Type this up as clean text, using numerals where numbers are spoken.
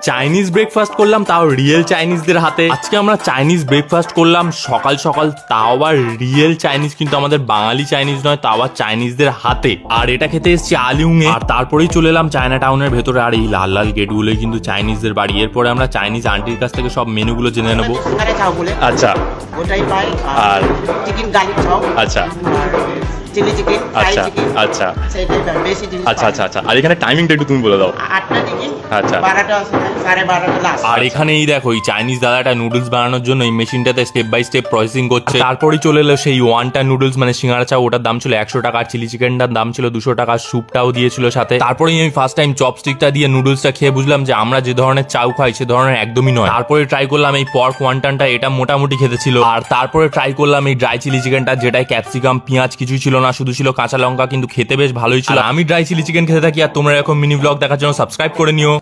Chinese breakfast করলাম, তাও real চাইনিজদের হাতে। আজকে আমরা চাইনিজ ব্রেকফাস্ট করলাম সকাল সকাল, তাও আবার রিয়েল চাইনিজ, কিন্তু আমাদের বাঙালি চাইনিজ নয়, তাও আবার চাইনিজদের হাতে। আর এটা খেতে এসেছি আলিউংয়ে। আর তারপরেই চলে এলাম চায়না টাউনের ভেতরে। আর এই লাল লাল গেটগুলোই কিন্তু চাইনিজদের বাড়ি। এরপরে আমরা চাইনিজ আন্টির কাছ থেকে সব মেনুগুলো জেনে নেবো। আচ্ছা, ওটাই পাই। আর চিকেন গার্লিক চপ। আচ্ছা, চিলি চিকেন, ফ্রাই আচ্ছা চিকেন। আচ্ছা সেটাই পাই, বেশি জিনিস আচ্ছা আচ্ছা আচ্ছা। আর এখানে টাইমিংটা একটু তুমি বলে দাও। 8টা থেকে আচ্ছা। 12টা আছে, 12:30 লাস্ট। আর এখানেই দেখো এই চাইনিজ দাদাটা নুডলস বানানোর জন্য এই মেশিনটাতে স্টেপ বাই স্টেপ প্রসেসিং করছে। তারপরেই চলে এলো সেই ওয়ানটা নুডলস, মানে সিঙ্গারা চা। ওটার দাম ছিল 100 টাকা। আর চিলি চিকেনটার দাম ছিল 200 টাকা। স্যুপটাও দিয়েছিল সাথে। তারপরেই আমি ফার্স্ট টাইম চপস্টিকটা দিয়ে নুডলসটা খেয়ে বুঝলাম যে আমরা যে ধরনের চাউ খাই সে ধরনের একদমই নয়। তারপরে ট্রাই করলাম এই পর্ক ওয়ান্টানটা, এটা মোটামুটি খেতে ছিল। আর তারপরে ট্রাই করলাম এই ড্রাই চিলি চিকেনটা, যেটায় ক্যাপসিকাম পেঁয়াজ কিছুই ছিল না, শুধু ছিল কাঁচা লঙ্কা, কিন্তু খেতে বেশ ভালোই ছিল। আমি ড্রাই চিলি চিকেন খেতে থাকি। আর তোমরা এরকম মিনি ব্লগ দেখার জন্য সাবস্ক্রাইব করে নিও।